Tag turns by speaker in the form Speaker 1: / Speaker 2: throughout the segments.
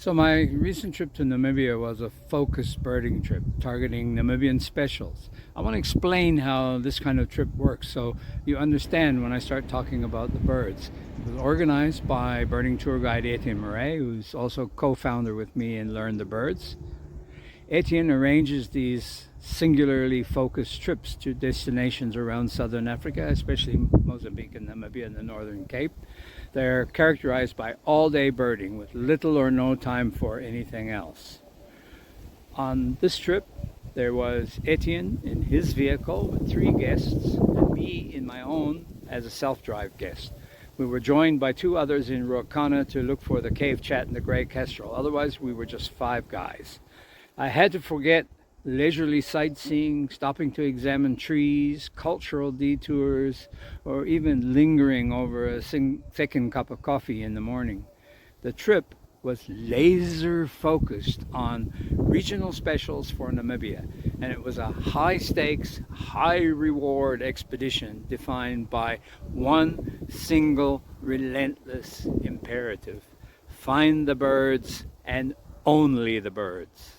Speaker 1: So my recent trip to Namibia was a focused birding trip targeting Namibian specials. I want to explain how this kind of trip works so you understand when I start talking about the birds. It was organized by birding tour guide Etienne Murray, who's also co-founder with me in Learn the Birds. Etienne arranges these singularly focused trips to destinations around southern Africa, especially Mozambique and Namibia and the Northern Cape. They're characterized by all-day birding with little or no time for anything else. On this trip, there was Etienne in his vehicle with 3 guests and me in my own as a self-drive guest. We were joined by 2 others in Ruacana to look for the cave chat and the gray kestrel. Otherwise, we were just 5 guys. I had to forget leisurely sightseeing, stopping to examine trees, cultural detours, or even lingering over a second cup of coffee in the morning. The trip was laser focused on regional specials for Namibia, and it was a high stakes, high reward expedition defined by one single relentless imperative: find the birds and only the birds.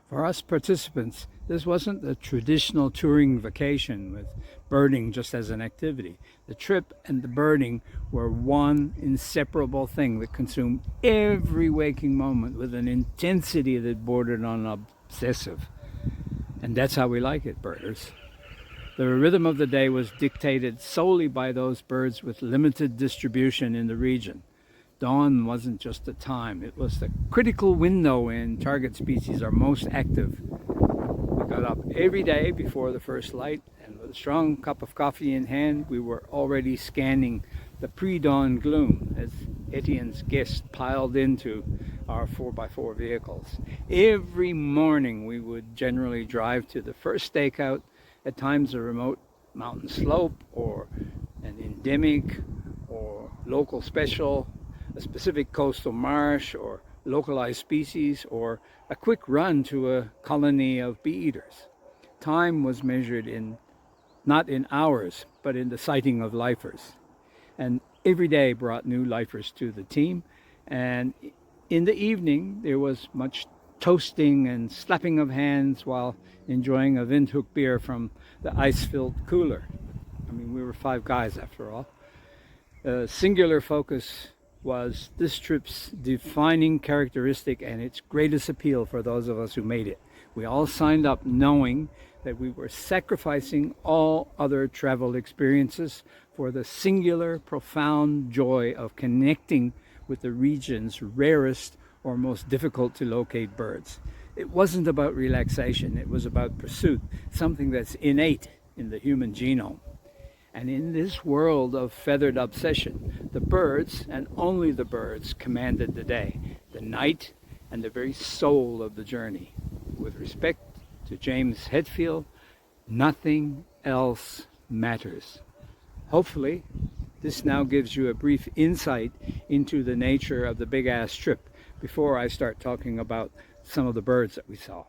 Speaker 1: For us participants, this wasn't a traditional touring vacation with birding just as an activity. The trip and the birding were one inseparable thing that consumed every waking moment with an intensity that bordered on obsessive. And that's how we like it, birders. The rhythm of the day was dictated solely by those birds with limited distribution in the region. Dawn wasn't just the time, it was the critical window when target species are most active. We got up every day before the first light, and with a strong cup of coffee in hand, we were already scanning the pre-dawn gloom as Etienne's guests piled into our 4x4 vehicles. Every morning we would generally drive to the first stakeout, at times a remote mountain slope or an endemic or local special, a specific coastal marsh or localized species, or a quick run to a colony of bee eaters. Time was measured not in hours, but in the sighting of lifers. And every day brought new lifers to the team. And in the evening, there was much toasting and slapping of hands while enjoying a Windhoek beer from the ice-filled cooler. I mean, we were 5 guys after all. Singular focus was this trip's defining characteristic and its greatest appeal for those of us who made it. We all signed up knowing that we were sacrificing all other travel experiences for the singular, profound joy of connecting with the region's rarest or most difficult to locate birds. It wasn't about relaxation, it was about pursuit, something that's innate in the human genome. And in this world of feathered obsession, the birds, and only the birds, commanded the day, the night, and the very soul of the journey. With respect to James Hetfield, nothing else matters. Hopefully, this now gives you a brief insight into the nature of the big-ass trip before I start talking about some of the birds that we saw.